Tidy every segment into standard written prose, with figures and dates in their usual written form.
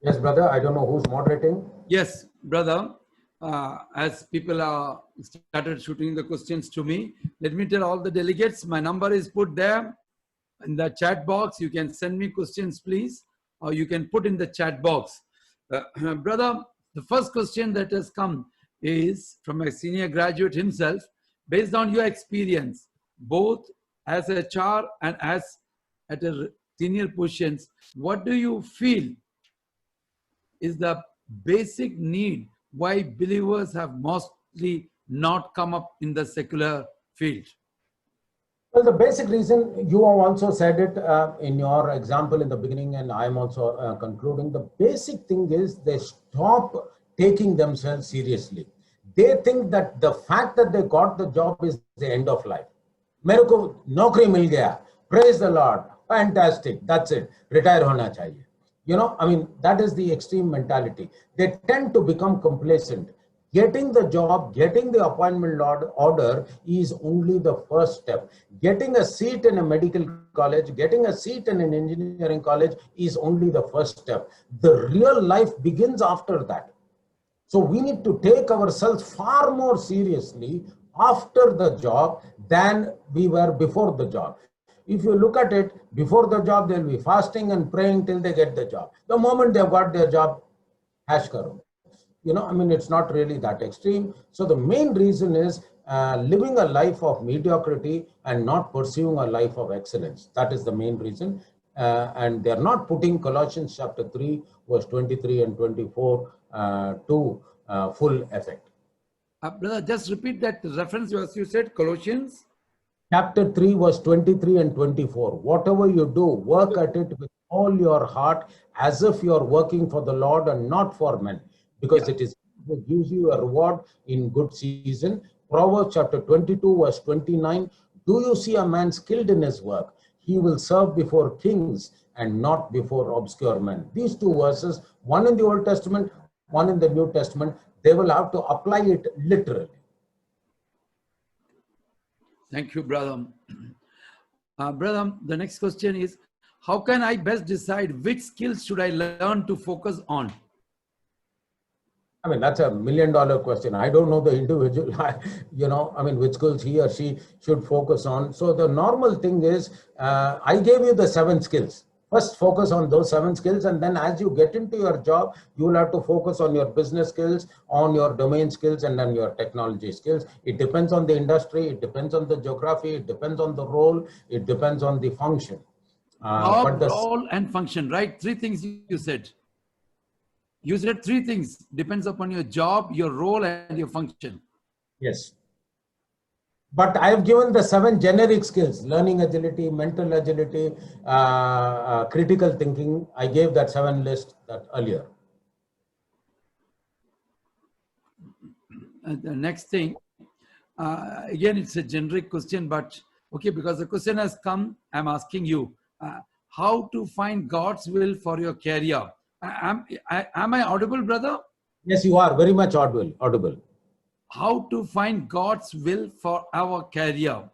Yes, brother. I don't know who's moderating. Yes, brother. As people are started shooting the questions to me, let me tell all the delegates, my number is put there in the chat box. You can send me questions, please, or you can put in the chat box. Brother, the first question that has come is from a senior graduate himself. Based on your experience, both as HR and as at a senior positions, what do you feel is the basic need why believers have mostly not come up in the secular field? Well, the basic reason, you have also said it in your example in the beginning, and I'm also concluding. The basic thing is they stop taking themselves seriously. They think that the fact that they got the job is the end of life. मेरे को नौकरी मिल गया, praise the Lord, fantastic, that's it, retire होना चाहिए. You know, I mean, that is the extreme mentality. They tend to become complacent. Getting the job, getting the appointment order is only the first step. Getting a seat in a medical college, getting a seat in an engineering college is only the first step. The real life begins after that. So we need to take ourselves far more seriously after the job than we were before the job. If you look at it, before the job, they'll be fasting and praying till they get the job. The moment they've got their job, hash karo. You know, I mean, it's not really that extreme. So the main reason is living a life of mediocrity and not pursuing a life of excellence. That is the main reason. And they're not putting Colossians chapter 3, verse 23 and 24 to full effect. Brother, just repeat that reference as you said, Colossians. Chapter 3, verse 23 and 24. Whatever you do, work at it with all your heart as if you are working for the Lord and not for men, because it gives you a reward in good season. Proverbs chapter 22, verse 29. Do you see a man skilled in his work? He will serve before kings and not before obscure men. These two verses, one in the Old Testament, one in the New Testament, they will have to apply it literally. Thank you, brother. Brother, the next question is, how can I best decide which skills should I learn to focus on? I mean, that's $1 million question. I don't know the individual, you know, I mean, which skills he or she should focus on. So the normal thing is, I gave you the 7 skills. First, focus on those 7 skills. And then as you get into your job, you will have to focus on your business skills, on your domain skills, and then your technology skills. It depends on the industry. It depends on the geography. It depends on the role. It depends on the function. Role and function, right? 3 things you said. You said 3 things. Depends upon your job, your role, and your function. Yes. But I have given the 7 generic skills: learning agility, mental agility, critical thinking. I gave that 7 list that earlier. The next thing, again, it's a generic question, but okay, because the question has come, I'm asking you, how to find God's will for your career. Am I audible, brother? Yes, you are very much audible. How to find God's will for our career?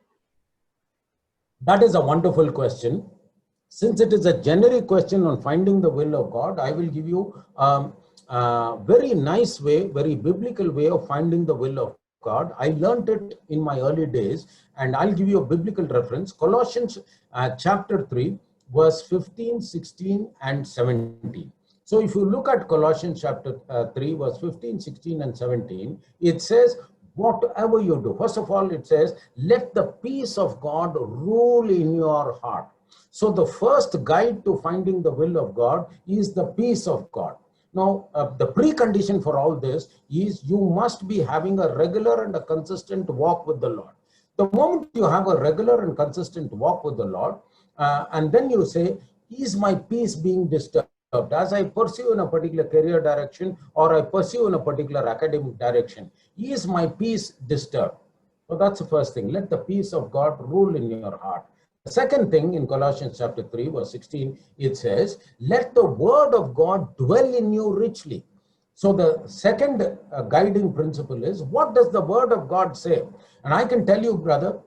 That is a wonderful question. Since it is a generic question on finding the will of God, I will give you a very nice way, very biblical way of finding the will of God. I learned it in my early days, and I'll give you a biblical reference. Colossians chapter 3, verse 15, 16, and 17. So if you look at Colossians chapter 3, verse 15, 16, and 17, it says, whatever you do, first of all, it says, let the peace of God rule in your heart. So the first guide to finding the will of God is the peace of God. Now, the precondition for all this is you must be having a regular and a consistent walk with the Lord. The moment you have a regular and consistent walk with the Lord, and then you say, is my peace being disturbed? As I pursue in a particular career direction, or I pursue in a particular academic direction, is my peace disturbed? So that's the first thing. Let the peace of God rule in your heart. The second thing, in Colossians chapter 3, verse 16, it says, let the word of God dwell in you richly. So the second guiding principle is, what does the word of God say? And I can tell you, brother,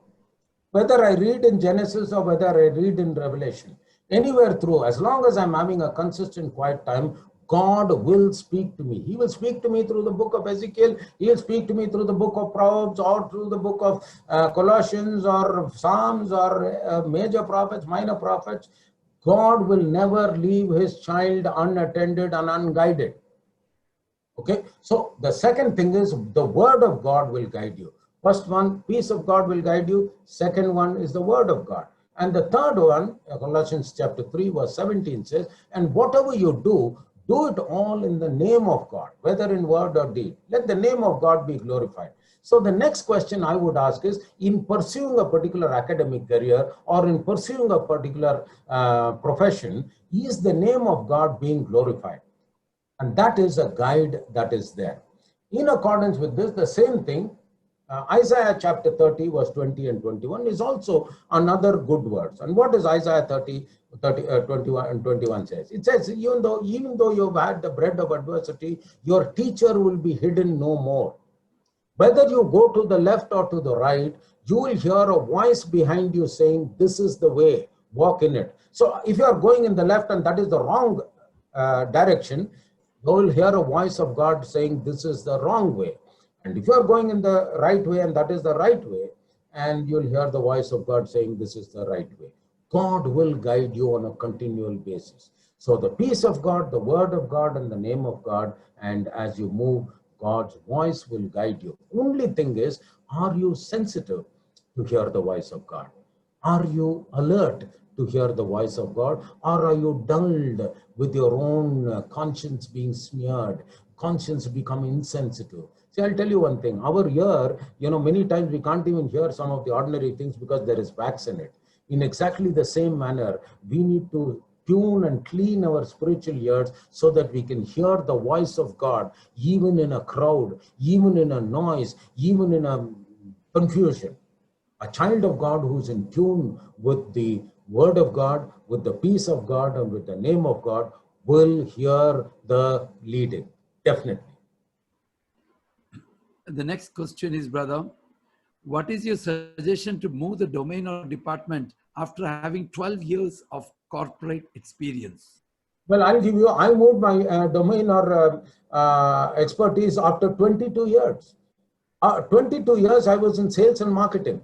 whether I read in Genesis or whether I read in Revelation, anywhere through, as long as I'm having a consistent quiet time, God will speak to me. He will speak to me through the book of Ezekiel. He will speak to me through the book of Proverbs or through the book of Colossians or Psalms or major prophets, minor prophets. God will never leave his child unattended and unguided. Okay, so the second thing is the word of God will guide you. First one, peace of God will guide you. Second one is the word of God. And the third one, Colossians chapter 3, verse 17 says, and whatever you do, do it all in the name of God, whether in word or deed. Let the name of God be glorified. So the next question I would ask is, in pursuing a particular academic career or in pursuing a particular profession, is the name of God being glorified? And that is a guide that is there. In accordance with this, the same thing, Isaiah chapter 30, verse 20 and 21 is also another good words. And what does Isaiah 21 and 21 says? It says, even though you've had the bread of adversity, your teacher will be hidden no more. Whether you go to the left or to the right, you will hear a voice behind you saying, this is the way, walk in it. So if you are going in the left and that is the wrong direction, you will hear a voice of God saying, this is the wrong way. And if you are going in the right way and that is the right way, and you'll hear the voice of God saying, this is the right way. God will guide you on a continual basis. So the peace of God, the word of God, and the name of God, and as you move, God's voice will guide you. Only thing is, are you sensitive to hear the voice of God? Are you alert to hear the voice of God? Or are you dulled with your own conscience being smeared, conscience become insensitive? See, I'll tell you one thing. Our ear, many times we can't even hear some of the ordinary things because there is wax in it. In exactly the same manner, we need to tune and clean our spiritual ears so that we can hear the voice of God, even in a crowd, even in a noise, even in a confusion. A child of God who's in tune with the word of God, with the peace of God, and with the name of God will hear the leading, definitely. The next question is, brother, what is your suggestion to move the domain or department after having 12 years of corporate experience? Well, I'll give you, I moved my domain or expertise after 22 years. 22 years I was in sales and marketing.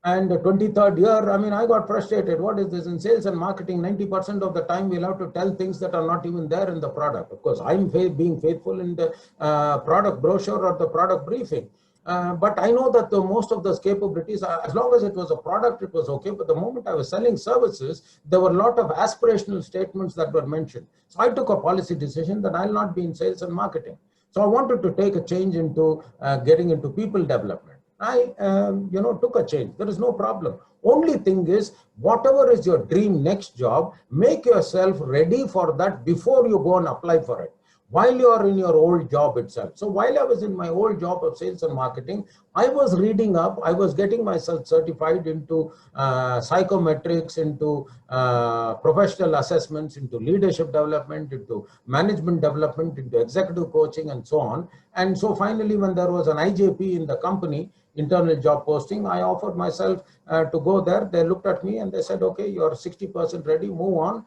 And the 23rd year, I got frustrated. What is this in sales and marketing? 90% of the time we'll have to tell things that are not even there in the product. Of course, I'm being faithful in the product brochure or the product briefing. But I know that most of those capabilities, as long as it was a product, it was okay. But the moment I was selling services, there were a lot of aspirational statements that were mentioned. So I took a policy decision that I'll not be in sales and marketing. So I wanted to take a change into getting into people development. I, took a change. There is no problem. Only thing is, whatever is your dream next job, make yourself ready for that before you go and apply for it, while you are in your old job itself. So while I was in my old job of sales and marketing, I was reading up, I was getting myself certified into psychometrics, into professional assessments, into leadership development, into management development, into executive coaching, and so on. And so finally, when there was an IJP in the company, internal job posting, I offered myself to go there. They looked at me and they said, okay, you're 60% ready, move on.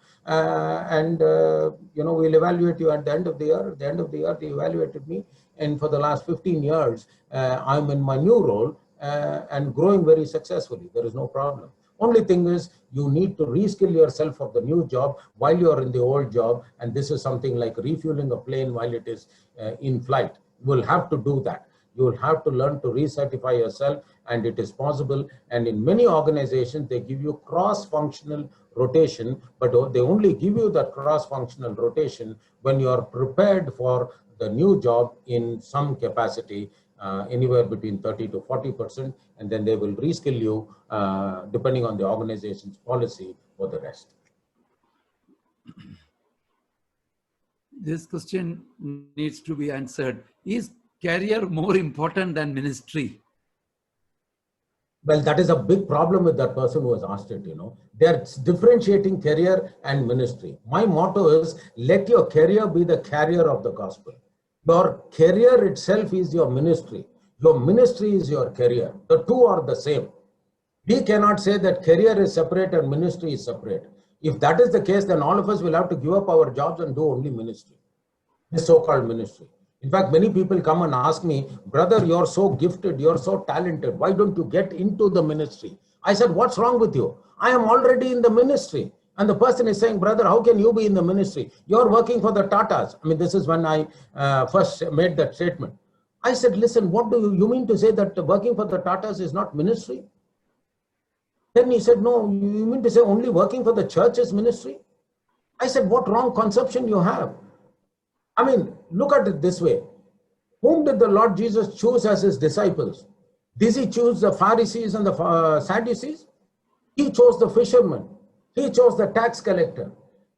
We'll evaluate you at the end of the year. At the end of the year, they evaluated me. And for the last 15 years, I'm in my new role and growing very successfully. There is no problem. Only thing is, you need to reskill yourself for the new job while you're in the old job. And this is something like refueling a plane while it is in flight. You will have to do that. You will have to learn to recertify yourself, and it is possible. And in many organizations, they give you cross-functional rotation, but they only give you that cross-functional rotation when you are prepared for the new job in some capacity, anywhere between 30 to 40%, and then they will reskill you depending on the organization's policy for the rest. This question needs to be answered. Is career more important than ministry? Well, that is a big problem with that person who has asked it, They're differentiating career and ministry. My motto is, let your career be the carrier of the gospel. Your career itself is your ministry. Your ministry is your career. The two are the same. We cannot say that career is separate and ministry is separate. If that is the case, then all of us will have to give up our jobs and do only ministry. this so-called ministry. In fact, many people come and ask me, brother, you're so gifted, you're so talented. Why don't you get into the ministry? I said, what's wrong with you? I am already in the ministry. And the person is saying, brother, how can you be in the ministry? You're working for the Tatas. I mean, this is when I first made that statement. I said, listen, what do you mean to say that working for the Tatas is not ministry? Then he said, no, you mean to say only working for the church is ministry? I said, what wrong conception you have? I mean, look at it this way. Whom did the Lord Jesus choose as his disciples? Did he choose the Pharisees and the Sadducees? He chose the fishermen. He chose the tax collector.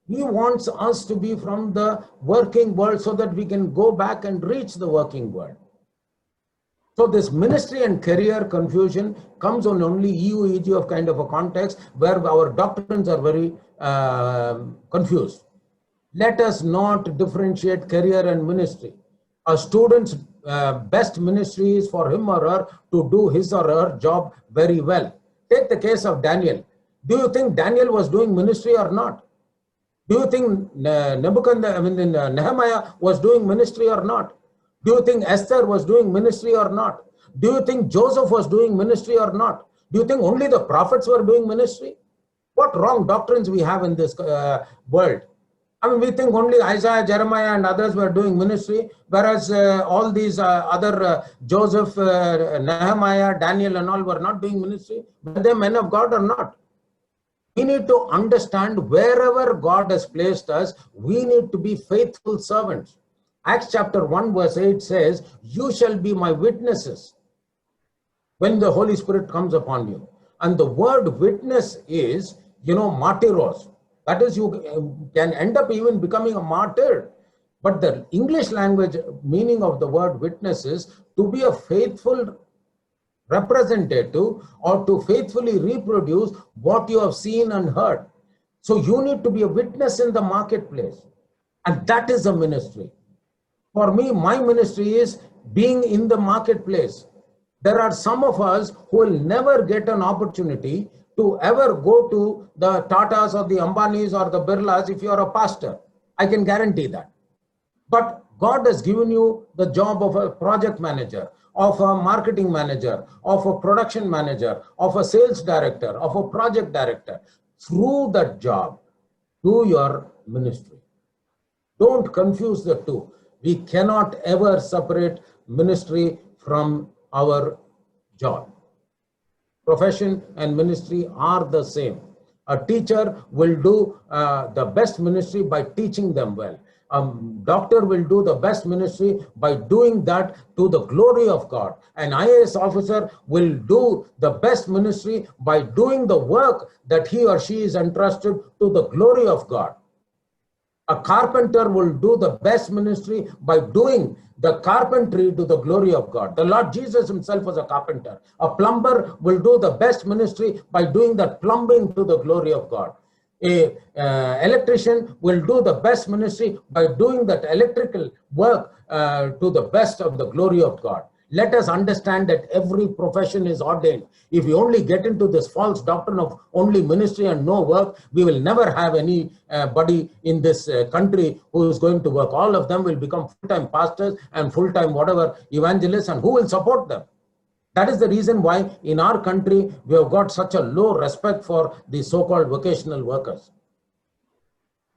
He wants us to be from the working world so that we can go back and reach the working world. So this ministry and career confusion comes on only EUEG of kind of a context where our doctrines are very confused. Let us not differentiate career and ministry. A student's best ministry is for him or her to do his or her job very well. Take the case of Daniel. Do you think Daniel was doing ministry or not? Do you think Nehemiah was doing ministry or not? Do you think Esther was doing ministry or not? Do you think Joseph was doing ministry or not? Do you think only the prophets were doing ministry? What wrong doctrines we have in this world? I mean, we think only Isaiah, Jeremiah and others were doing ministry, whereas all these other Joseph, Nehemiah, Daniel and all were not doing ministry. Were they men of God or not? We need to understand wherever God has placed us, we need to be faithful servants. Acts chapter 1 verse 8 says, you shall be my witnesses when the Holy Spirit comes upon you. And the word witness is, martyros. That is, you can end up even becoming a martyr. But the English language meaning of the word witness is to be a faithful representative or to faithfully reproduce what you have seen and heard. So you need to be a witness in the marketplace. And that is a ministry. For me, my ministry is being in the marketplace. There are some of us who will never get an opportunity to ever go to the Tatas or the Ambanis or the Birlas if you are a pastor. I can guarantee that. But God has given you the job of a project manager, of a marketing manager, of a production manager, of a sales director, of a project director. Through that job, do your ministry. Don't confuse the two. We cannot ever separate ministry from our job. Profession and ministry are the same. A teacher will do the best ministry by teaching them well. A doctor will do the best ministry by doing that to the glory of God. An IAS officer will do the best ministry by doing the work that he or she is entrusted to the glory of God. A carpenter will do the best ministry by doing the carpentry to the glory of God. The Lord Jesus himself was a carpenter. A plumber will do the best ministry by doing that plumbing to the glory of God. A electrician will do the best ministry by doing that electrical work to the best of the glory of God. Let us understand that every profession is ordained. If we only get into this false doctrine of only ministry and no work, we will never have anybody in this country who is going to work. All of them will become full-time pastors and full-time whatever evangelists, and who will support them? That is the reason why in our country we have got such a low respect for the so-called vocational workers.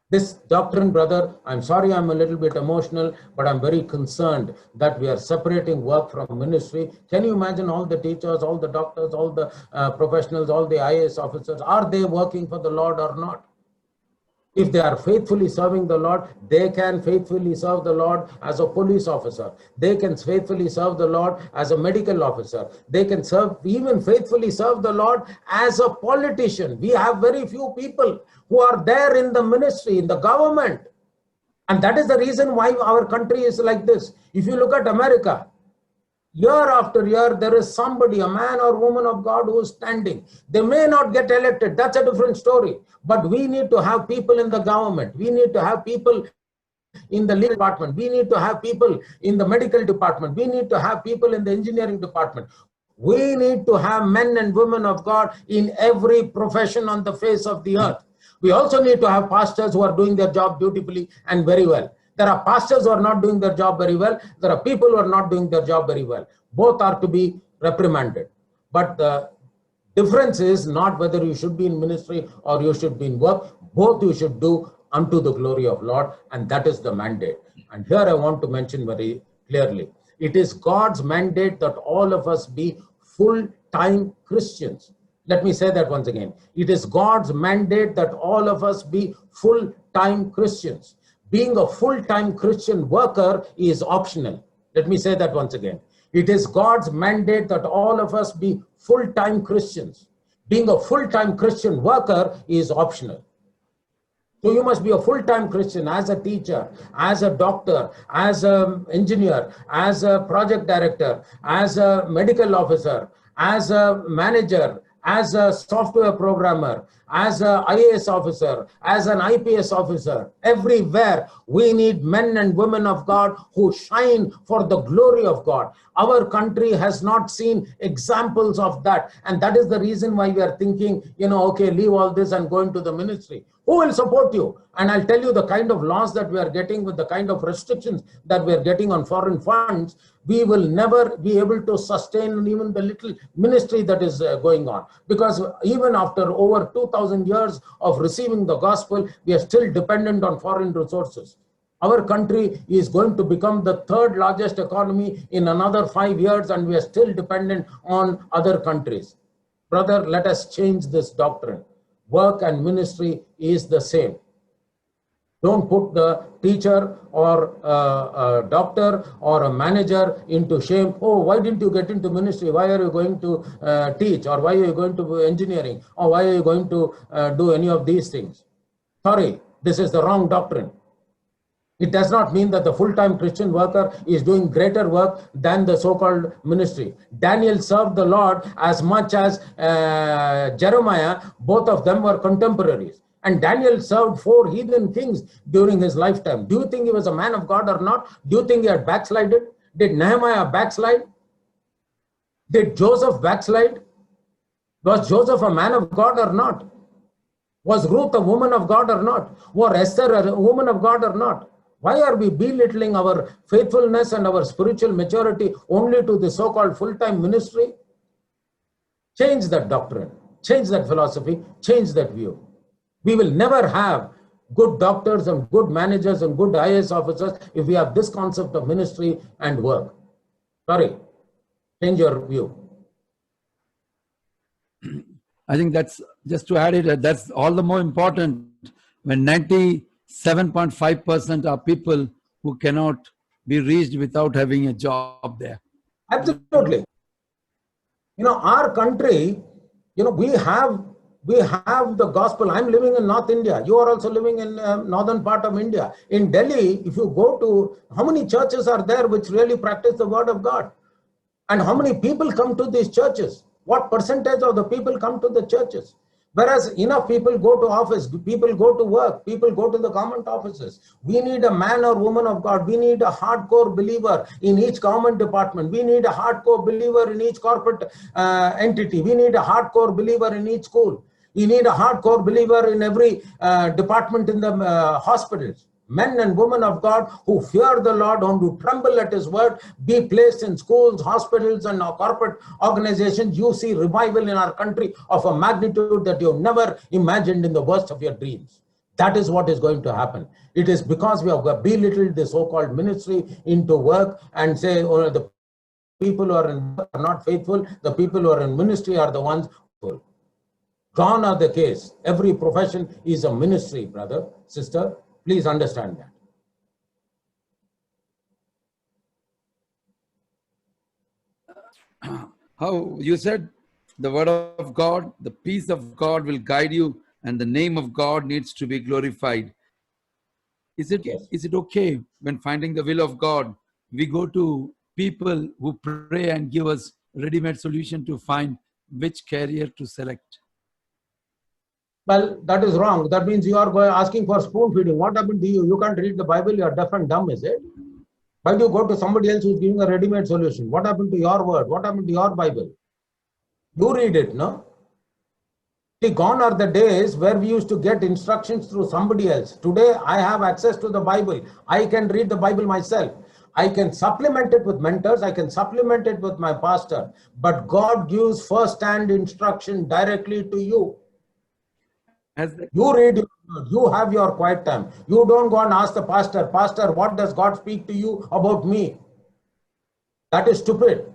This doctrine, brother, I'm sorry I'm a little bit emotional, but I'm very concerned that we are separating work from ministry. Can you imagine all the teachers, all the doctors, all the professionals, all the IAS officers, are they working for the Lord or not? If they are faithfully serving the Lord, they can faithfully serve the Lord as a police officer. They can faithfully serve the Lord as a medical officer. They can even faithfully serve the Lord as a politician. We have very few people who are there in the ministry, in the government. And that is the reason why our country is like this. If you look at America, year after year, there is somebody, a man or woman of God who is standing. They may not get elected. That's a different story. But we need to have people in the government. We need to have people in the legal department. We need to have people in the medical department. We need to have people in the engineering department. We need to have men and women of God in every profession on the face of the earth. We also need to have pastors who are doing their job beautifully and very well. There are pastors who are not doing their job very well. There are people who are not doing their job very well. Both are to be reprimanded. But the difference is not whether you should be in ministry or you should be in work. Both you should do unto the glory of Lord, and that is the mandate. And here I want to mention very clearly, it is God's mandate that all of us be full-time Christians. Let me say that once again. It is God's mandate that all of us be full-time Christians. Being a full-time Christian worker is optional. Let me say that once again. It is God's mandate that all of us be full-time Christians. Being a full-time Christian worker is optional. So you must be a full-time Christian as a teacher, as a doctor, as an engineer, as a project director, as a medical officer, as a manager, as a software programmer, as an IAS officer, as an IPS officer. Everywhere we need men and women of God who shine for the glory of God. Our country has not seen examples of that. And that is the reason why we are thinking, okay, leave all this and go into the ministry. Who will support you? And I'll tell you the kind of laws that we are getting, with the kind of restrictions that we are getting on foreign funds, we will never be able to sustain even the little ministry that is going on. Because even after over 2,000 years of receiving the gospel, we are still dependent on foreign resources. Our country is going to become the third largest economy in another 5 years, and we are still dependent on other countries. Brother, let us change this doctrine. Work and ministry is the same. Don't put the teacher or a doctor or a manager into shame. Oh, why didn't you get into ministry? Why are you going to teach? Or why are you going to engineering? Or why are you going to do any of these things? Sorry, this is the wrong doctrine. It does not mean that the full-time Christian worker is doing greater work than the so-called ministry. Daniel served the Lord as much as Jeremiah. Both of them were contemporaries. And Daniel served 4 heathen kings during his lifetime. Do you think he was a man of God or not? Do you think he had backslided? Did Nehemiah backslide? Did Joseph backslide? Was Joseph a man of God or not? Was Ruth a woman of God or not? Was Esther a woman of God or not? Why are we belittling our faithfulness and our spiritual maturity only to the so-called full-time ministry? Change that doctrine, change that philosophy, change that view. We will never have good doctors and good managers and good IAS officers if we have this concept of ministry and work. Sorry, change your view. I think that's, just to add it, that's all the more important when 97.5% are people who cannot be reached without having a job there. Absolutely. Our country, we have the gospel. I'm living in North India. You are also living in northern part of India. In Delhi, if you go to, how many churches are there which really practice the word of God? And how many people come to these churches? What percentage of the people come to the churches? Whereas enough people go to office, people go to work, people go to the government offices. We need a man or woman of God. We need a hardcore believer in each government department. We need a hardcore believer in each corporate entity. We need a hardcore believer in each school. We need a hardcore believer in every department in the hospitals. Men and women of God who fear the Lord and who tremble at His word be placed in schools, hospitals, and corporate organizations. You see revival in our country of a magnitude that you've never imagined in the worst of your dreams. That is what is going to happen. It is because we have belittled the so-called ministry into work and say, oh, the people who are not faithful, the people who are in ministry are the ones faithful. Gone are the case. Every profession is a ministry, brother, sister. Please understand that. How you said the word of God, the peace of God will guide you, and the name of God needs to be glorified. Is it okay when finding the will of God, we go to people who pray and give us ready-made solution to find which career to select? Well, that is wrong. That means you are asking for spoon feeding. What happened to you? You can't read the Bible. You are deaf and dumb, is it? Why do you go to somebody else who's giving a ready-made solution? What happened to your word? What happened to your Bible? You read it, no? See, gone are the days where we used to get instructions through somebody else. Today, I have access to the Bible. I can read the Bible myself. I can supplement it with mentors. I can supplement it with my pastor. But God gives first-hand instruction directly to you. You read your word. You have your quiet time. You don't go and ask the pastor, Pastor, what does God speak to you about me? That is stupid.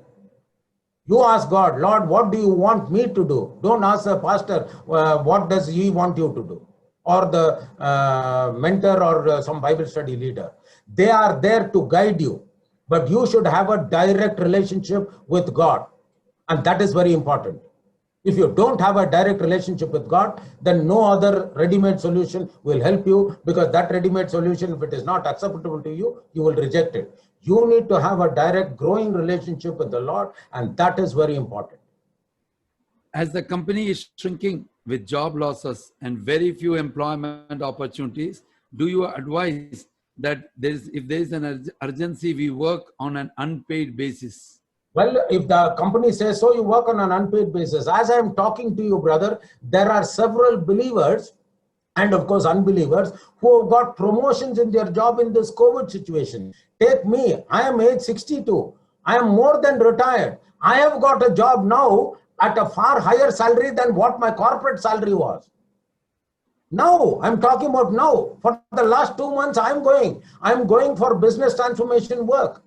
You ask God, Lord, what do you want me to do? Don't ask the pastor, what does he want you to do? Or the mentor or some Bible study leader. They are there to guide you. But you should have a direct relationship with God. And that is very important. If you don't have a direct relationship with God, then no other ready-made solution will help you, because that ready-made solution, if it is not acceptable to you, you will reject it. You need to have a direct, growing relationship with the Lord, and that is very important. As the company is shrinking with job losses and very few employment opportunities, do you advise that if there is an urgency, we work on an unpaid basis? Well, if the company says so, you work on an unpaid basis. As I am talking to you, brother, there are several believers and of course unbelievers who have got promotions in their job in this COVID situation. Take me, I am age 62. I am more than retired. I have got a job now at a far higher salary than what my corporate salary was. Now, I'm talking about now. For the last 2 months, I'm going for business transformation work.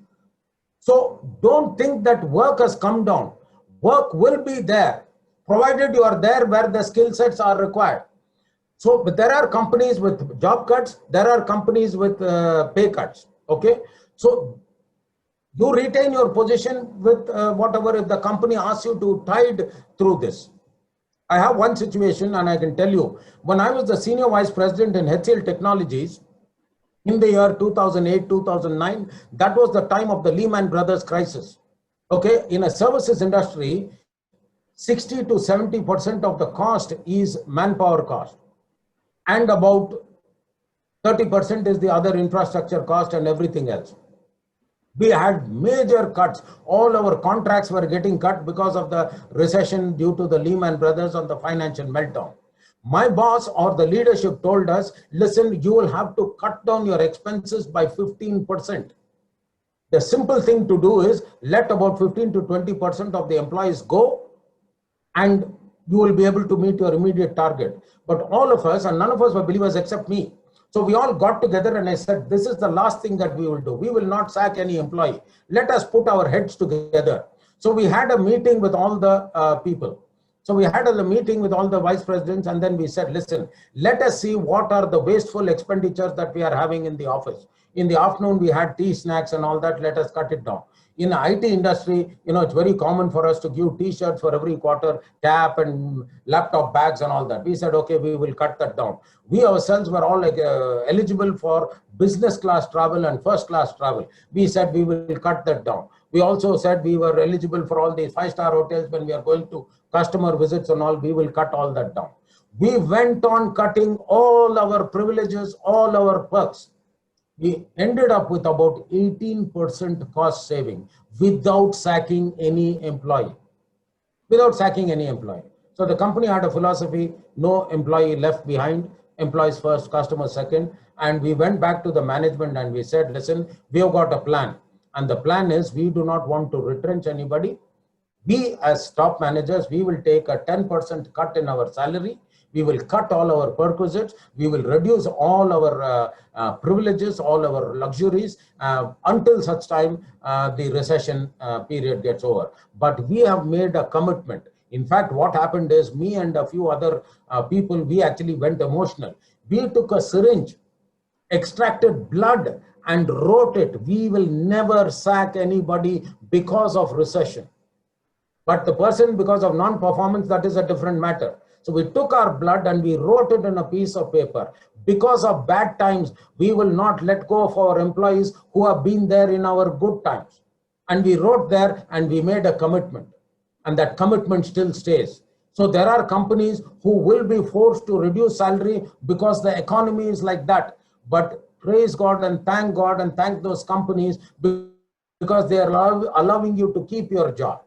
So don't think that work has come down. Work will be there, provided you are there where the skill sets are required. So, but there are companies with job cuts, there are companies with pay cuts, okay? So you retain your position with whatever, if the company asks you to tide through this. I have one situation and I can tell you, when I was the senior vice president in HCL Technologies, in the year 2008, 2009, that was the time of the Lehman Brothers crisis. Okay, in a services industry, 60 to 70% of the cost is manpower cost. And about 30% is the other infrastructure cost and everything else. We had major cuts. All our contracts were getting cut because of the recession due to the Lehman Brothers and the financial meltdown. My boss or the leadership told us, listen, you will have to cut down your expenses by 15%. The simple thing to do is let about 15 to 20% of the employees go, and you will be able to meet your immediate target. But all of us, and none of us were believers except me. So we all got together and I said, this is the last thing that we will do. We will not sack any employee. Let us put our heads together. So we had a meeting with all the people. So we had a meeting with all the vice presidents, and then we said, listen, let us see what are the wasteful expenditures that we are having in the office. In the afternoon, we had tea, snacks and all that. Let us cut it down. In the IT industry, it's very common for us to give t-shirts for every quarter, cap and laptop bags and all that. We said, okay, we will cut that down. We ourselves were all eligible for business class travel and first class travel. We said we will cut that down. We also said we were eligible for all these 5-star hotels when we are going to customer visits and all. We will cut all that down. We went on cutting all our privileges, all our perks. We ended up with about 18% cost saving without sacking any employee. Without sacking any employee. So the company had a philosophy, no employee left behind, employees first, customers second. And we went back to the management and we said, listen, we have got a plan. And the plan is we do not want to retrench anybody. We as top managers, we will take a 10% cut in our salary. We will cut all our perquisites. We will reduce all our privileges, all our luxuries until such time the recession period gets over. But we have made a commitment. In fact, what happened is me and a few other people, we actually went emotional. We took a syringe, extracted blood and wrote it. We will never sack anybody because of recession. But the person, because of non-performance, that is a different matter. So we took our blood and we wrote it on a piece of paper. Because of bad times, we will not let go of our employees who have been there in our good times. And we wrote there and we made a commitment. And that commitment still stays. So there are companies who will be forced to reduce salary because the economy is like that. But praise God and thank those companies because they are allowing you to keep your job.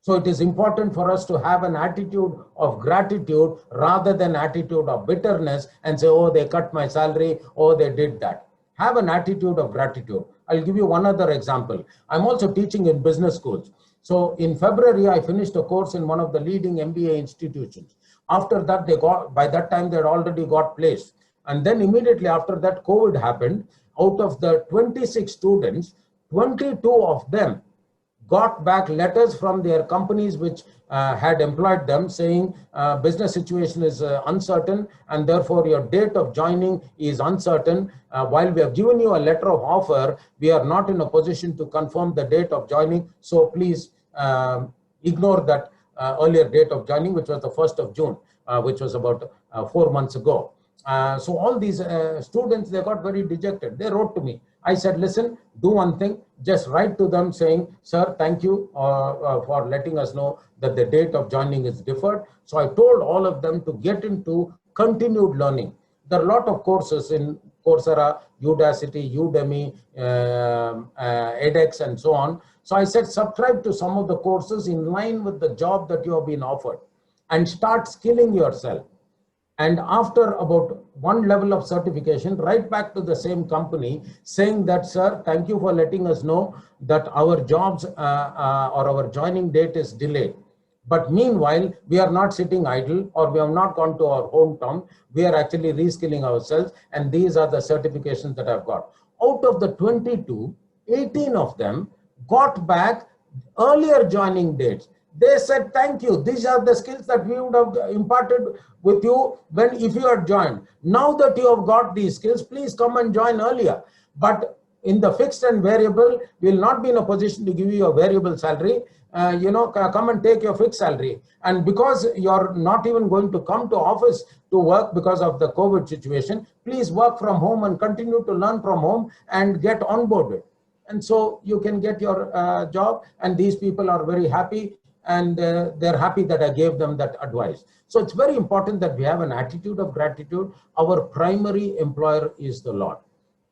So it is important for us to have an attitude of gratitude rather than attitude of bitterness and say, oh, they cut my salary, oh, they did that. Have an attitude of gratitude. I'll give you one other example. I'm also teaching in business schools. So in February, I finished a course in one of the leading MBA institutions. After that, by that time, they had already got placed. And then immediately after that, COVID happened. Out of the 26 students, 22 of them got back letters from their companies which had employed them saying business situation is uncertain and therefore your date of joining is uncertain. While we have given you a letter of offer, we are not in a position to confirm the date of joining. So please ignore that earlier date of joining, which was the 1st of June, which was about 4 months ago. So all these students, they got very dejected. They wrote to me. I said, listen, do one thing, just write to them saying, sir, thank you for letting us know that the date of joining is deferred. So I told all of them to get into continued learning. There are a lot of courses in Coursera, Udacity, Udemy, edX, and so on. So I said, subscribe to some of the courses in line with the job that you have been offered and start skilling yourself. And after about one level of certification, write back to the same company saying that, sir, thank you for letting us know that our jobs or our joining date is delayed. But meanwhile, we are not sitting idle or we have not gone to our hometown. We are actually reskilling ourselves. And these are the certifications that I've got. Out of the 22, 18 of them got back earlier joining dates. They said, thank you. These are the skills that we would have imparted with you if you had joined. Now that you have got these skills, please come and join earlier. But in the fixed and variable, we will not be in a position to give you a variable salary. Come and take your fixed salary. And because you're not even going to come to office to work because of the COVID situation, please work from home and continue to learn from home and get onboarded. And so you can get your job, and these people are very happy. And they're happy that I gave them that advice. So it's very important that we have an attitude of gratitude. Our primary employer is the Lord.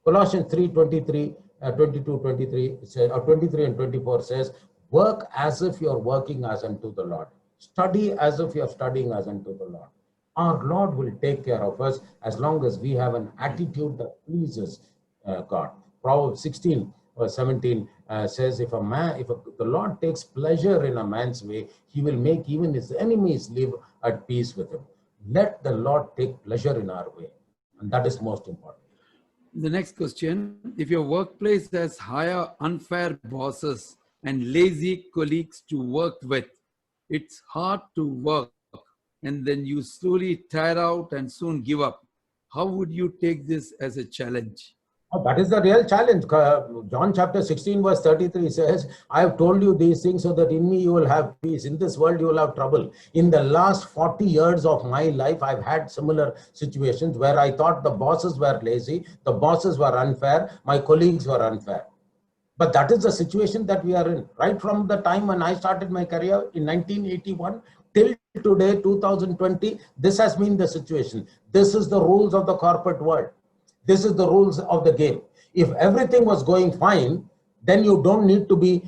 Colossians 3:23, 22, 23, 23 and 24 says, work as if you're working as unto the Lord. Study as if you're studying as unto the Lord. Our Lord will take care of us as long as we have an attitude that pleases God. Proverbs 16. Verse 17 says, if the Lord takes pleasure in a man's way, he will make even his enemies live at peace with him. Let the Lord take pleasure in our way. And that is most important. The next question, if your workplace has hire unfair bosses and lazy colleagues to work with, it's hard to work and then you slowly tire out and soon give up. How would you take this as a challenge? Oh, that is the real challenge. John chapter 16 verse 33 says, I have told you these things so that in me you will have peace. In this world you will have trouble. In the last 40 years of my life, I've had similar situations where I thought the bosses were lazy, the bosses were unfair, my colleagues were unfair. But that is the situation that we are in. Right from the time when I started my career in 1981 till today, 2020, this has been the situation. This is the rules of the corporate world. This is the rules of the game. If everything was going fine, then you don't need to be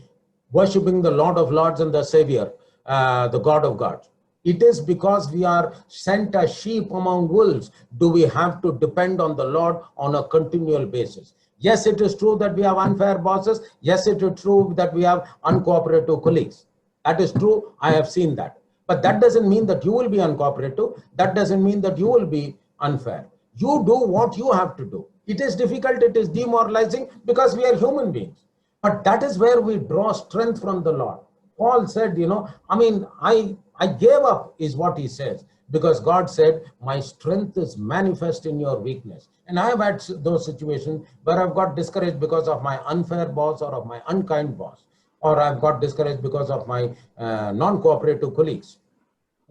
worshiping the Lord of Lords and the Savior, the God of gods. It is because we are sent as sheep among wolves, do we have to depend on the Lord on a continual basis. Yes, it is true that we have unfair bosses. Yes, it is true that we have uncooperative colleagues. That is true. I have seen that. But that doesn't mean that you will be uncooperative. That doesn't mean that you will be unfair. You do what you have to do. It is difficult, it is demoralizing because we are human beings. But that is where we draw strength from the Lord. Paul said, I gave up is what he says, because God said, my strength is manifest in your weakness. And I have had those situations where I've got discouraged because of my unfair boss or of my unkind boss, or I've got discouraged because of my non-cooperative colleagues.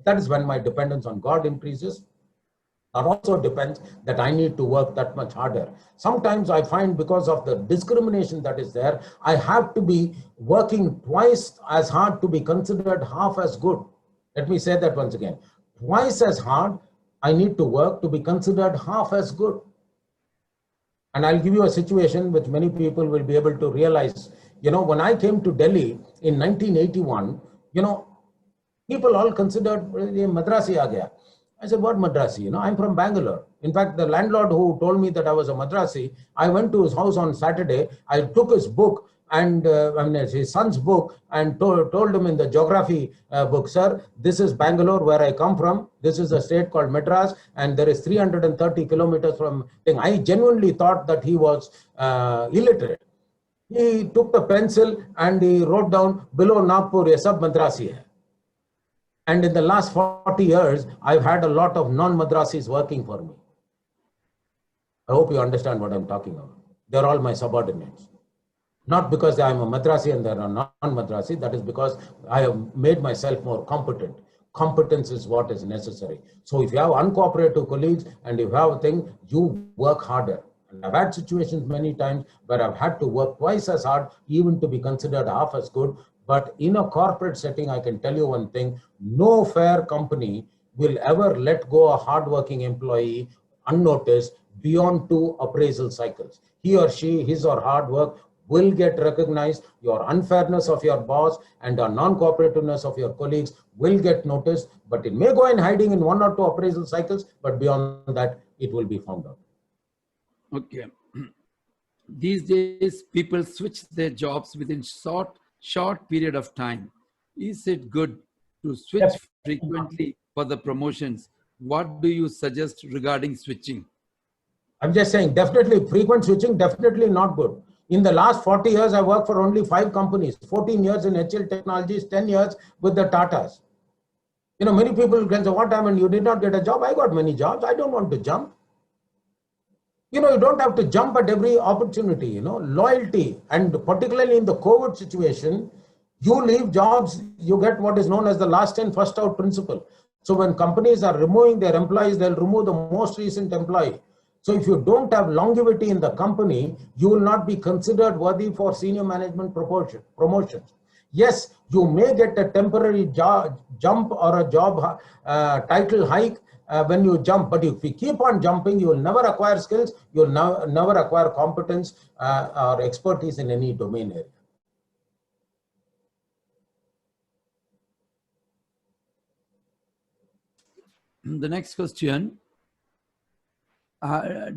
That is when my dependence on God increases. It also depends that I need to work that much harder. Sometimes I find because of the discrimination that is there, I have to be working twice as hard to be considered half as good. Let me say that once again. Twice as hard I need to work to be considered half as good. And I'll give you a situation which many people will be able to realize. When I came to Delhi in 1981, You know, people all considered Madrasi aa gaya. I said, what Madrasi? You know, I'm from Bangalore. In fact, the landlord who told me that I was a Madrasi, I went to his house on Saturday. I took his book and his son's book and told him in the geography book, sir, this is Bangalore where I come from. This is a state called Madras and there is 330 kilometers from thing. I genuinely thought that he was illiterate. He took the pencil and he wrote down below Nagpur, ye sab Madrasi hai. And in the last 40 years, I've had a lot of non-Madrasis working for me. I hope you understand what I'm talking about. They're all my subordinates. Not because I'm a Madrasi and they're a non-Madrasi, that is because I have made myself more competent. Competence is what is necessary. So if you have uncooperative colleagues and you have a thing, you work harder. And I've had situations many times where I've had to work twice as hard, even to be considered half as good. But in a corporate setting, I can tell you one thing, no fair company will ever let go a hardworking employee unnoticed beyond 2 appraisal cycles. He or she, his or hard work will get recognized. Your unfairness of your boss and the non-cooperativeness of your colleagues will get noticed, but it may go in hiding in 1 or 2 appraisal cycles, but beyond that, it will be found out. Okay. These days, people switch their jobs within short period of time. Is it good to switch frequently for the promotions? What do you suggest regarding switching? I'm just saying, definitely frequent switching, definitely not good. In the last 40 years, I worked for only 5 companies, 14 years in HL Technologies, 10 years with the Tatas. You know, many people can say, what happened? You did not get a job. I got many jobs. I don't want to jump. You know, you don't have to jump at every opportunity, you know, loyalty. And particularly in the COVID situation, you leave jobs, you get what is known as the last in, first out principle. So when companies are removing their employees, they'll remove the most recent employee. So if you don't have longevity in the company, you will not be considered worthy for senior management promotions. Yes, you may get a temporary jump or a job title hike when you jump, but if you keep on jumping, you will never acquire skills, you will never acquire competence or expertise in any domain area. The next question.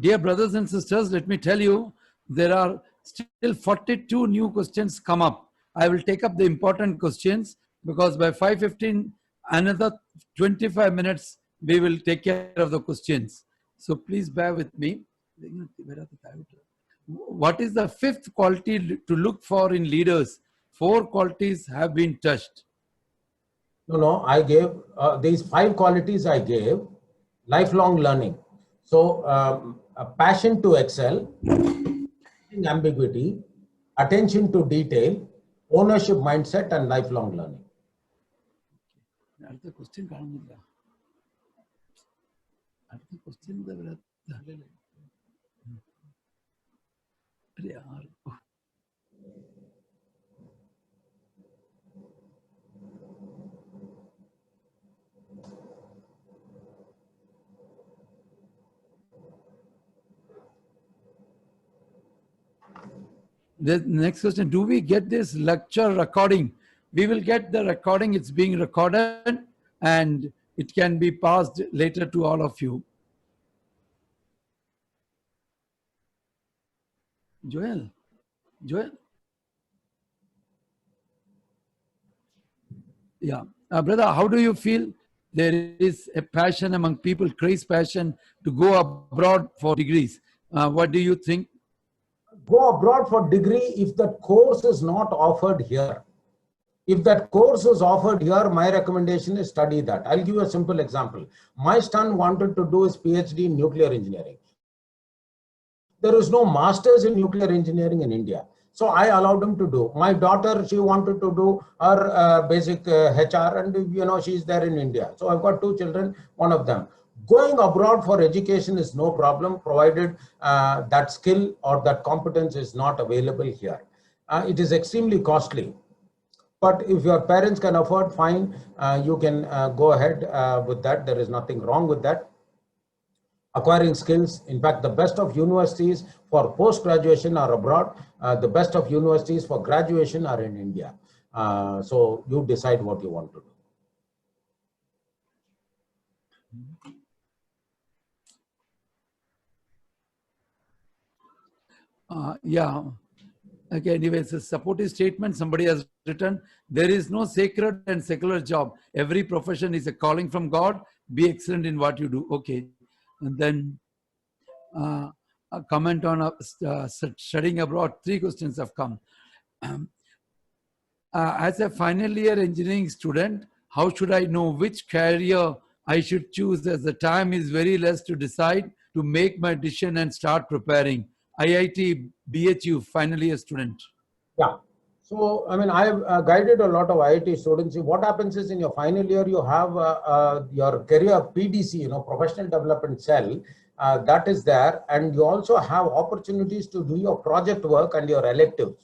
Dear brothers and sisters, let me tell you, there are still 42 new questions come up. I will take up the important questions because by 5:15, another 25 minutes, we will take care of the questions. So please bear with me. What is the 5th quality to look for in leaders? 4 qualities have been touched. No, I gave these 5 qualities I gave: lifelong learning. So a passion to excel, ambiguity, attention to detail, ownership mindset, and lifelong learning. The next question, do we get this lecture recording? We will get the recording. It's being recorded and it can be passed later to all of you. Joel. Yeah. Brother, how do you feel? There is a passion among people, crazy passion to go abroad for degrees. What do you think? Go abroad for degree if that course is not offered here. If that course is offered here, my recommendation is study that. I'll give you a simple example. My son wanted to do his PhD in nuclear engineering. There is no masters in nuclear engineering in India. So I allowed him to do. My daughter, she wanted to do her basic HR and you know, she's there in India. So I've got 2 children, one of them. Going abroad for education is no problem, provided that skill or that competence is not available here. It is extremely costly. But if your parents can afford, fine, you can go ahead with that. There is nothing wrong with that. Acquiring skills. In fact, the best of universities for post-graduation are abroad. The best of universities for graduation are in India. So you decide what you want to do. Yeah. Okay, anyways, a supportive statement somebody has written, there is no sacred and secular job. Every profession is a calling from God. Be excellent in what you do. Okay. And then a comment on studying abroad. 3 questions have come. As a final year engineering student, how should I know which career I should choose, as the time is very less to decide, to make my decision and start preparing? IIT BHU final year student. Yeah. So, I mean, I've guided a lot of IIT students. See, what happens is in your final year, you have your career PDC, professional development cell, that is there. And you also have opportunities to do your project work and your electives.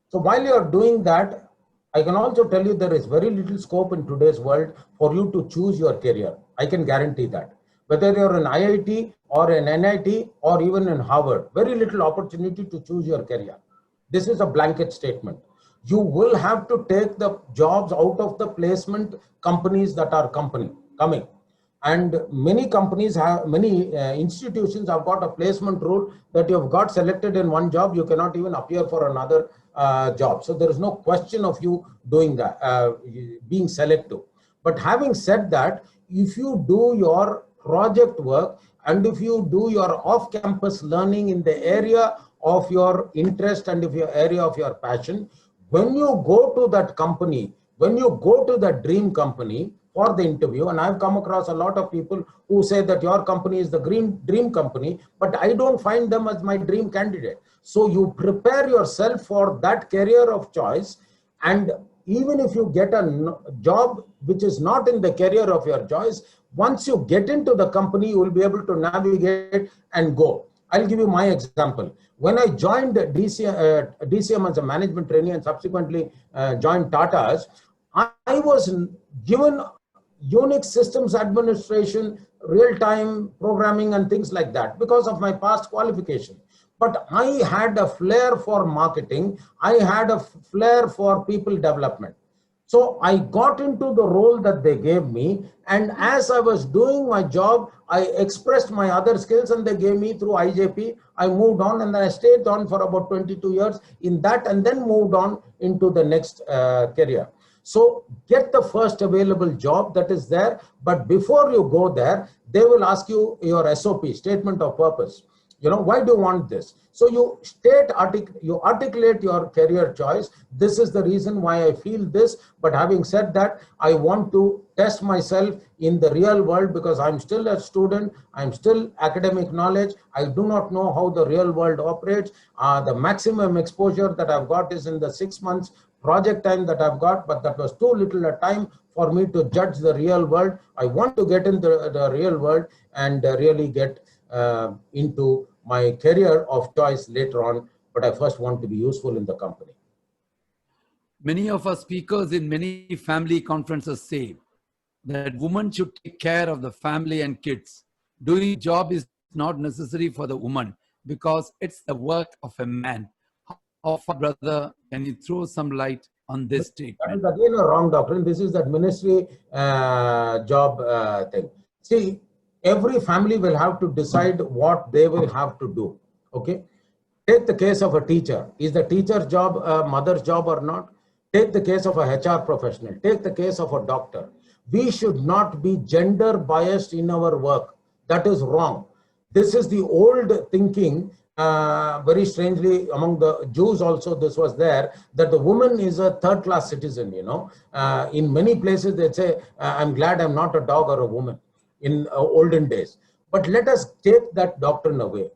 So while you're doing that, I can also tell you there is very little scope in today's world for you to choose your career. I can guarantee that. Whether you're in IIT or in NIT or even in Harvard, very little opportunity to choose your career. This is a blanket statement. You will have to take the jobs out of the placement companies that are coming. And many companies have, many institutions have got a placement rule that you've got selected in one job, you cannot even appear for another job. So there is no question of you doing that, being selective. But having said that, if you do your project work and if you do your off-campus learning in the area of your interest and if your area of your passion, when you go to that company, when you go to that dream company for the interview, and I've come across a lot of people who say that your company is the dream company, but I don't find them as my dream candidate. So you prepare yourself for that career of choice, and even if you get a job which is not in the career of your choice, once you get into the company, you will be able to navigate and go. I'll give you my example. When I joined DCM as a management trainee and subsequently joined Tata's, I was given Unix systems administration, real-time programming and things like that because of my past qualification. But I had a flair for marketing. I had a flair for people development. So I got into the role that they gave me. And as I was doing my job, I expressed my other skills and they gave me through IJP. I moved on and then I stayed on for about 22 years in that and then moved on into the next career. So get the first available job that is there. But before you go there, they will ask you your SOP, statement of purpose. Why do you want this? So you articulate your career choice. This is the reason why I feel this. But having said that, I want to test myself in the real world because I'm still a student. I'm still academic knowledge. I do not know how the real world operates. The maximum exposure that I've got is in the 6 months project time that I've got, but that was too little a time for me to judge the real world. I want to get into the real world and really get into my career of choice later on, but I first want to be useful in the company. Many of our speakers in many family conferences say that women should take care of the family and kids. Doing job is not necessary for the woman because it's the work of a man. How far, brother, can you throw some light on this statement? That is again a wrong doctrine. This is that ministry job thing. See, every family will have to decide what they will have to do. Okay. Take the case of a teacher. Is the teacher's job a mother's job or not? Take the case of a HR professional. Take the case of a doctor. We should not be gender biased in our work. That is wrong. This is the old thinking. Very strangely, among the Jews also, this was there, that the woman is a third-class citizen, In many places, they say, I'm glad I'm not a dog or a woman in olden days. But let us take that doctrine away.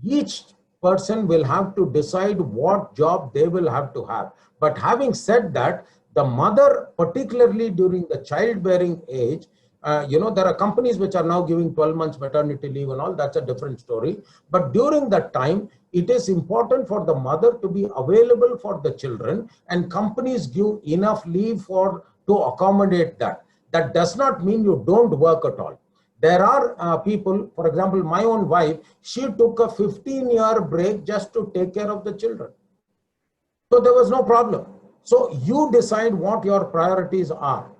Each person will have to decide what job they will have to have. But having said that, the mother, particularly during the childbearing age, there are companies which are now giving 12 months maternity leave and all. That's a different story. But during that time, it is important for the mother to be available for the children, and companies give enough leave to accommodate that. That does not mean you don't work at all. There are people, for example, my own wife, she took a 15-year break just to take care of the children. So there was no problem. So you decide what your priorities are.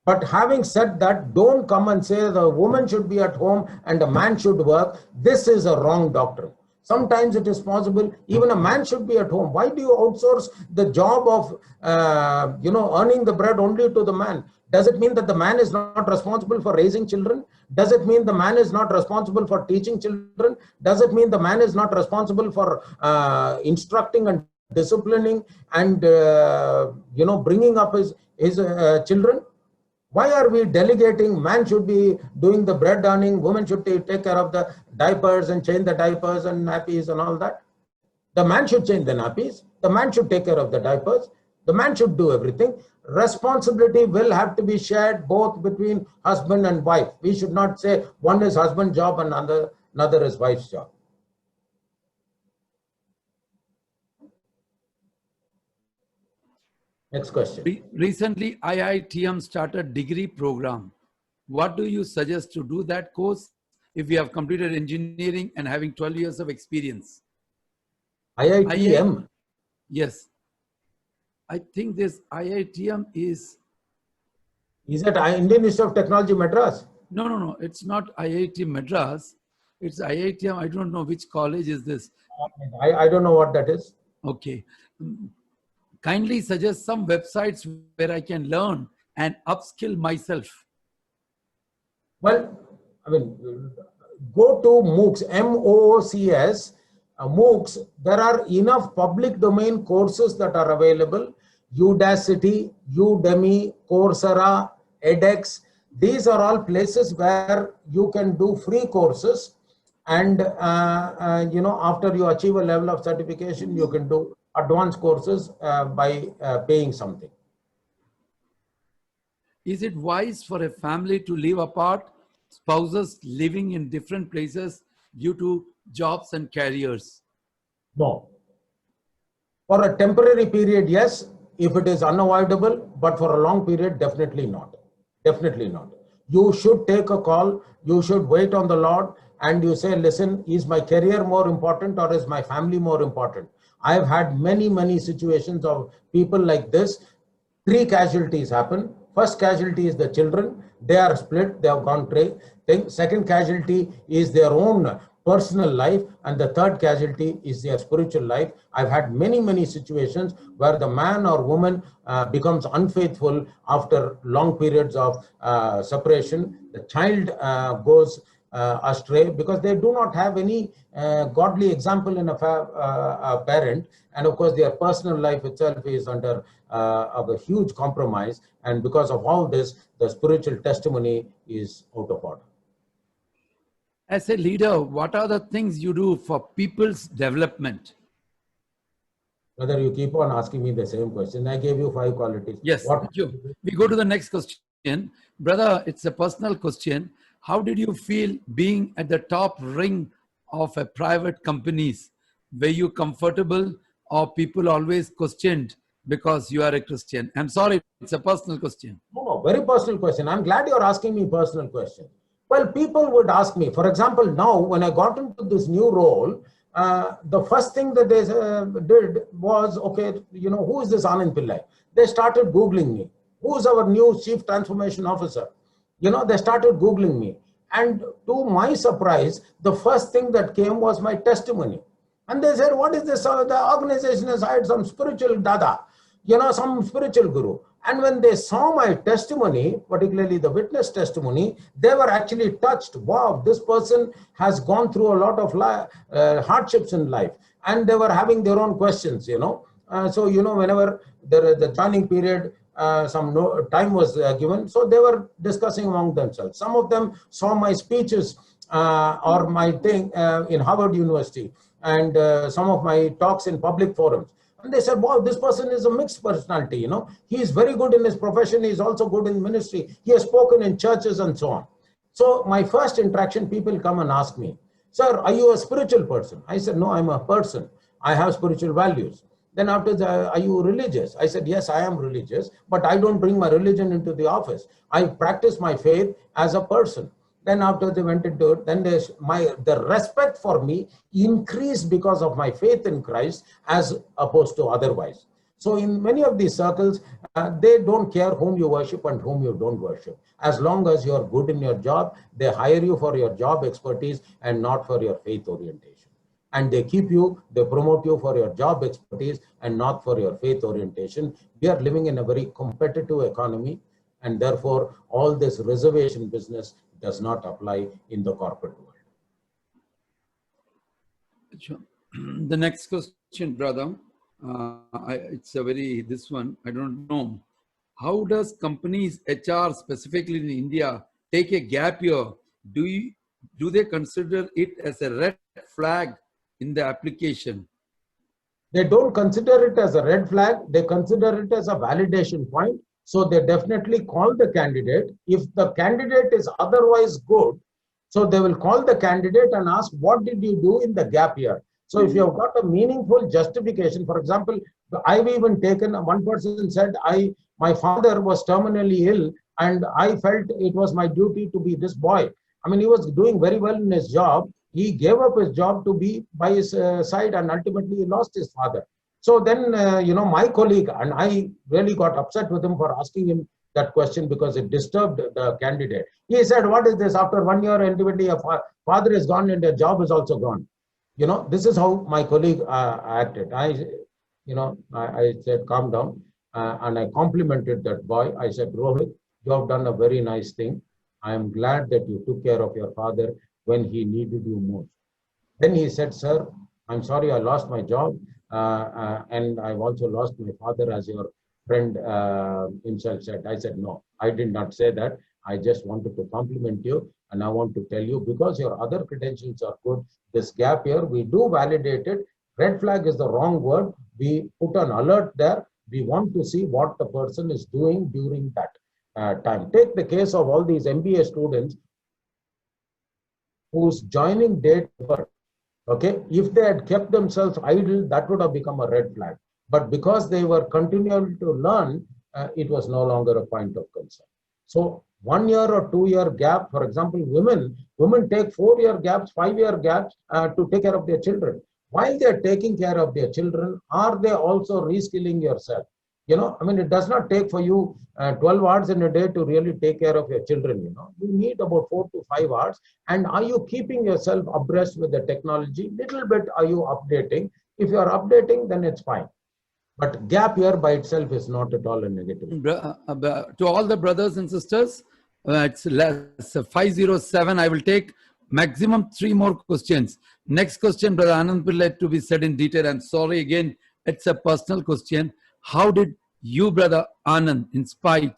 But having said that, don't come and say the woman should be at home and the man should work. This is a wrong doctrine. Sometimes it is possible even a man should be at home. Why do you outsource the job of earning the bread only to the man? Does it mean that the man is not responsible for raising children? Does it mean the man is not responsible for teaching children? Does it mean the man is not responsible for instructing and disciplining and bringing up his children? Why are we delegating? Man should be doing the bread earning, women should take care of the diapers and change the diapers and nappies and all that. The man should change the nappies. The man should take care of the diapers. The man should do everything. Responsibility will have to be shared both between husband and wife. We should not say one is husband's job and another is wife's job. Next question. Recently, IITM started degree program. What do you suggest to do that course if we have completed engineering and having 12 years of experience? IITM? Yes. I think this IITM is... Is it Indian Institute of Technology, Madras? No. It's not IIT Madras. It's IITM. I don't know which college is this. I don't know what that is. Okay. Kindly suggest some websites where I can learn and upskill myself. Well, I mean, go to MOOCs, MOOCs, MOOCs. There are enough public domain courses that are available. Udacity, Udemy, Coursera, edX. These are all places where you can do free courses. And, after you achieve a level of certification, you can do advanced courses by paying something. Is it wise for a family to live apart, spouses living in different places due to jobs and careers? No. For a temporary period, yes, if it is unavoidable, but for a long period, definitely not. Definitely not. You should take a call. You should wait on the Lord and you say, listen, is my career more important or is my family more important? I've had many situations of people like this. 3 casualties happen. First casualty is the children. They are split. They have gone crazy. Second casualty is their own personal life. And the third casualty is their spiritual life. I've had many situations where the man or woman becomes unfaithful after long periods of separation. The child goes astray because they do not have any godly example in a parent, and of course their personal life itself is under a huge compromise, and because of all this the spiritual testimony is out of order. As a leader, what are the things you do for people's development? Whether you keep on asking me the same question, I gave you 5 qualities. Yes, thank you. We go to the next question. Brother, it's a personal question. How did you feel being at the top ring of a private companies? Were you comfortable or people always questioned because you are a Christian? I'm sorry, it's a personal question. No, very personal question. I'm glad you're asking me personal question. Well, people would ask me, for example, now when I got into this new role, the first thing that they did was, okay, who is this Anand Pillai? They started Googling me. Who is our new Chief Transformation Officer? They started Googling me. And to my surprise, the first thing that came was my testimony. And they said, what is this? The organization has hired some spiritual dada, some spiritual guru. And when they saw my testimony, particularly the witness testimony, they were actually touched. Wow, this person has gone through a lot of hardships in life. And they were having their own questions, So, whenever the joining period, some time was given, so they were discussing among themselves. Some of them saw my speeches or my thing in Harvard University and some of my talks in public forums. And they said, wow, this person is a mixed personality, He is very good in his profession. He is also good in ministry. He has spoken in churches and so on. So my first interaction, people come and ask me, sir, are you a spiritual person? I said, no, I'm a person. I have spiritual values. Then after that, are you religious? I said, yes, I am religious, but I don't bring my religion into the office. I practice my faith as a person. Then after they went into it, then the respect for me increased because of my faith in Christ as opposed to otherwise. So in many of these circles, they don't care whom you worship and whom you don't worship. As long as you're good in your job, they hire you for your job expertise and not for your faith orientation. And they keep you, they promote you for your job expertise and not for your faith orientation. We are living in a very competitive economy, and therefore all this reservation business does not apply in the corporate world. Sure. The next question, brother, it's a very, this one, I don't know. How does companies, HR specifically in India, take a gap year? Do they consider it as a red flag in the application? They don't consider it as a red flag. They consider it as a validation point. So they definitely call the candidate. If the candidate is otherwise good, so they will call the candidate and ask, what did you do in the gap year? So if you have got a meaningful justification, for example, I've even taken, one person said, my father was terminally ill and I felt it was my duty to be this boy. I mean, he was doing very well in his job. He gave up his job to be by his side, and ultimately he lost his father. So then, my colleague, and I really got upset with him for asking him that question because it disturbed the candidate. He said, what is this? After 1 year, ultimately, a father is gone and a job is also gone. This is how my colleague acted. I said, calm down. And I complimented that boy. I said, Rohit, you have done a very nice thing. I am glad that you took care of your father when he needed you most. Then he said, sir, I'm sorry I lost my job. And I've also lost my father, as your friend himself said. I said, no, I did not say that. I just wanted to compliment you. And I want to tell you, because your other credentials are good, this gap here, we do validate it. Red flag is the wrong word. We put an alert there. We want to see what the person is doing during that time. Take the case of all these MBA students whose joining date, okay, if they had kept themselves idle, that would have become a red flag. But because they were continuing to learn, it was no longer a point of concern. So 1 year or 2 year gap, for example, women take 4 year gaps, 5 year gaps to take care of their children. While they're taking care of their children, are they also reskilling yourself? It does not take for you 12 hours in a day to really take care of your children. You need about 4 to 5 hours. And are you keeping yourself abreast with the technology? Little bit are you updating? If you are updating, then it's fine. But gap year by itself is not at all a negative. To all the brothers and sisters, it's 507. I will take maximum 3 more questions. Next question, Brother Anand Pillai, to be said in detail. I'm sorry again, it's a personal question. How did you, Brother Anand, in spite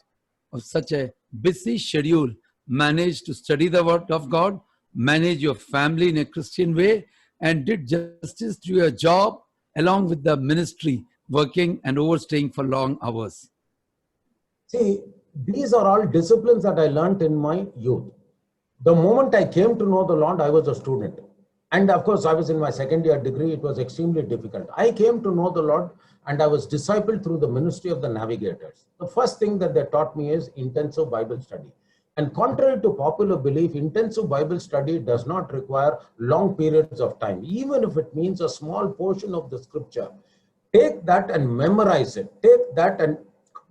of such a busy schedule, manage to study the Word of God, manage your family in a Christian way, and did justice to your job along with the ministry, working and overstaying for long hours? See, these are all disciplines that I learned in my youth. The moment I came to know the Lord, I was a student. And of course, I was in my second year degree. It was extremely difficult. I came to know the Lord and I was discipled through the ministry of the navigators. The first thing that they taught me is intensive Bible study. And contrary to popular belief, intensive Bible study does not require long periods of time, even if it means a small portion of the scripture. Take that and memorize it. Take that and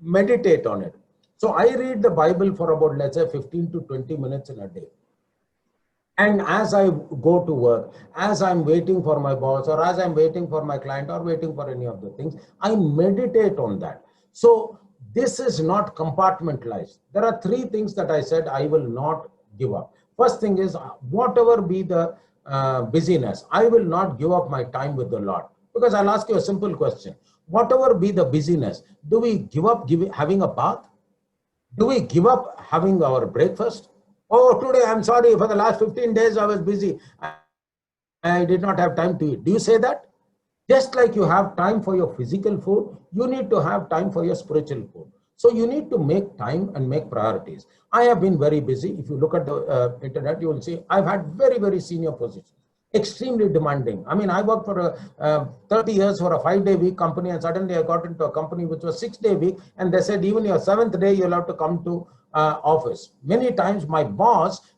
meditate on it. So I read the Bible for about, let's say, 15 to 20 minutes in a day. And as I go to work, as I'm waiting for my boss, or as I'm waiting for my client, or waiting for any of the things, I meditate on that. So this is not compartmentalized. There are 3 things that I said I will not give up. First thing is, whatever be the busyness, I will not give up my time with the Lord. Because I'll ask you a simple question. Whatever be the busyness, do we give up having a bath? Do we give up having our breakfast? Oh, today, I'm sorry, for the last 15 days, I was busy. I did not have time to eat. Do you say that? Just like you have time for your physical food, you need to have time for your spiritual food. So you need to make time and make priorities. I have been very busy. If you look at the internet, you will see I've had very, very senior positions. Extremely demanding. I mean, I worked for 30 years for a 5-day week company, and suddenly I got into a company which was 6-day week, and they said even your 7th day you'll have to come to office. Many times my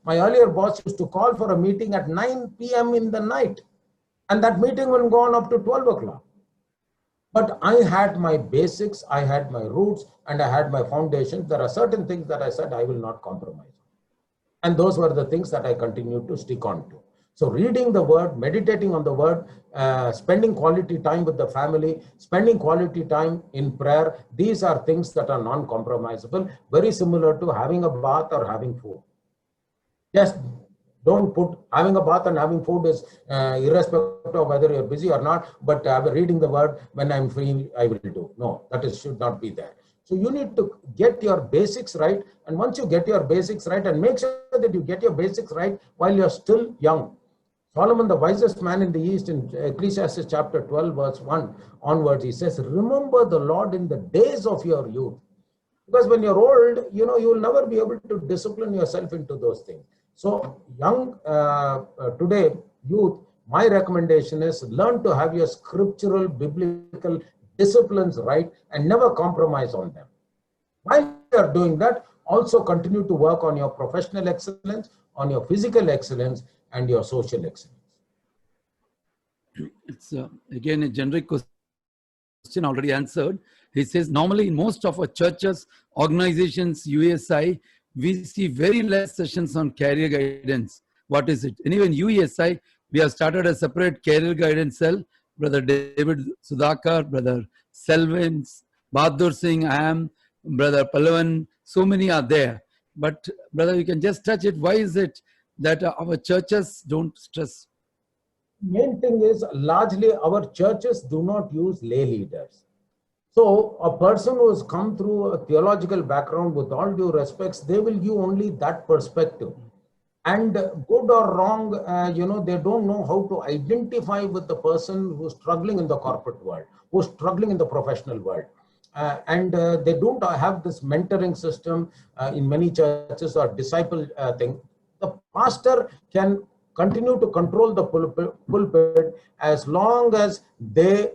earlier boss used to call for a meeting at 9 p.m. in the night, and that meeting will go on up to 12 o'clock. But I had my basics, I had my roots, and I had my foundations. There are certain things that I said I will not compromise. And those were the things that I continued to stick on to. So reading the word, meditating on the word, spending quality time with the family, spending quality time in prayer, these are things that are non-compromisable, very similar to having a bath or having food. Just don't put having a bath and having food is irrespective of whether you're busy or not, but reading the word when I'm free, I will do. No, that is, should not be there. So you need to get your basics right. And once you get your basics right, and make sure that you get your basics right while you're still young. Solomon, the wisest man in the East, in Ecclesiastes chapter 12, verse 1 onwards, he says, remember the Lord in the days of your youth. Because when you're old, you know, you will never be able to discipline yourself into those things. So young, today, youth, my recommendation is learn to have your scriptural, biblical disciplines right and never compromise on them. While you're doing that, also continue to work on your professional excellence, on your physical excellence, and your social excellence. It's again a generic question already answered. He says, normally in most of our churches, organizations, USI, we see very less sessions on career guidance. What is it? Anyway, in UESI, we have started a separate career guidance cell. Brother David Sudhakar, Brother Selvin, Bahadur Singh, I am, Brother Pallavan, so many are there. But brother, you can just touch it. Why is it that our churches don't stress? Main thing is largely our churches do not use lay leaders. So a person who has come through a theological background, with all due respects, they will give only that perspective. And good or wrong, you know, they don't know how to identify with the person who's struggling in the corporate world, who's struggling in the professional world. And they don't have this mentoring system in many churches or disciple thing. The pastor can continue to control the pulpit as long as they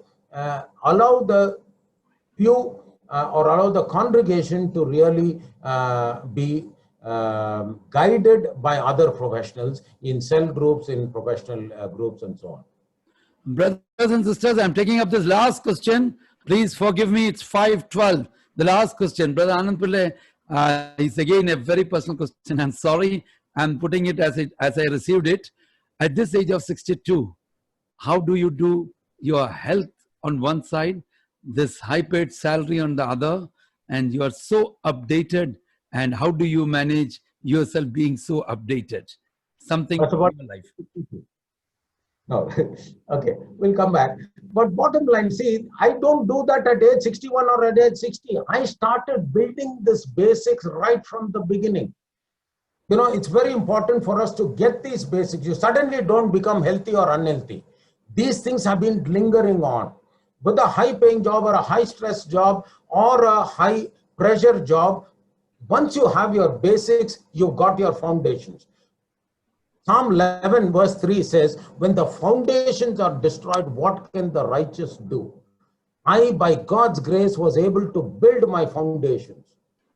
allow the few or allow the congregation to really be guided by other professionals in cell groups, in professional groups, and so on. Brothers and sisters, I'm taking up this last question. Please forgive me, it's 5:12. The last question, Brother Anand Pillai, is again a very personal question. I'm sorry, I'm putting it as I received it. At this age of 62, how do you do your health on one side, this high-paid salary on the other, and you are so updated, and how do you manage yourself being so updated? Something about your life. No, okay, we'll come back. But bottom line, see, I don't do that at age 61 or at age 60. I started building this basics right from the beginning. You know, it's very important for us to get these basics. You suddenly don't become healthy or unhealthy. These things have been lingering on. With a high-paying job or a high-stress job or a high-pressure job, once you have your basics, you've got your foundations. Psalm 11 verse 3 says, when the foundations are destroyed, what can the righteous do? I, by God's grace, was able to build my foundations.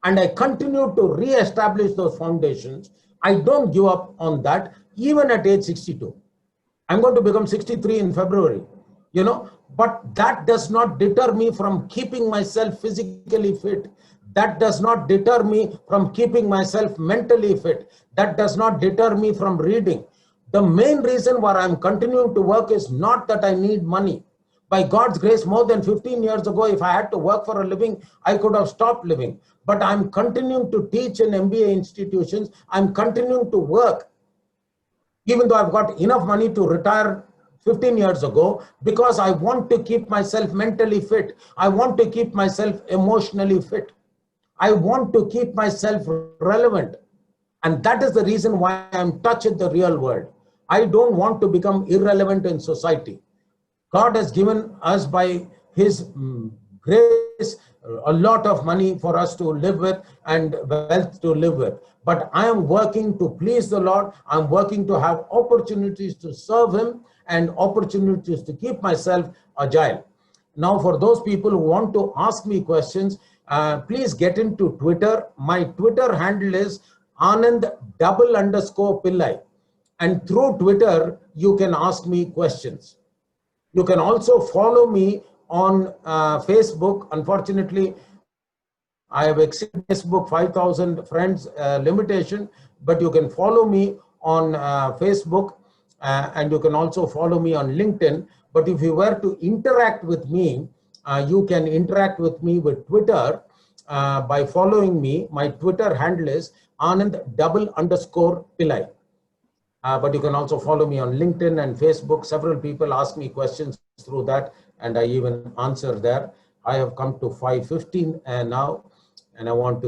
And I continue to re-establish those foundations. I don't give up on that, even at age 62. I'm going to become 63 in February, you know, but that does not deter me from keeping myself physically fit. That does not deter me from keeping myself mentally fit. That does not deter me from reading. The main reason why I'm continuing to work is not that I need money. By God's grace, more than 15 years ago, if I had to work for a living, I could have stopped living. But I'm continuing to teach in MBA institutions. I'm continuing to work, even though I've got enough money to retire 15 years ago, because I want to keep myself mentally fit. I want to keep myself emotionally fit. I want to keep myself relevant. And that is the reason why I'm touching the real world. I don't want to become irrelevant in society. God has given us by His grace a lot of money for us to live with and wealth to live with. But I am working to please the Lord. I'm working to have opportunities to serve Him and opportunities to keep myself agile. Now, for those people who want to ask me questions, please get into Twitter. My Twitter handle is Anand_Pillai. And through Twitter, you can ask me questions. You can also follow me on Facebook. Unfortunately, I have exceeded Facebook 5,000 friends limitation, but you can follow me on Facebook, and you can also follow me on LinkedIn. But if you were to interact with me, you can interact with me with Twitter by following me. My Twitter handle is Anand_Pillai. But you can also follow me on LinkedIn and Facebook. Several people ask me questions through that, and I even answer there. I have come to 5:15 now, and I want to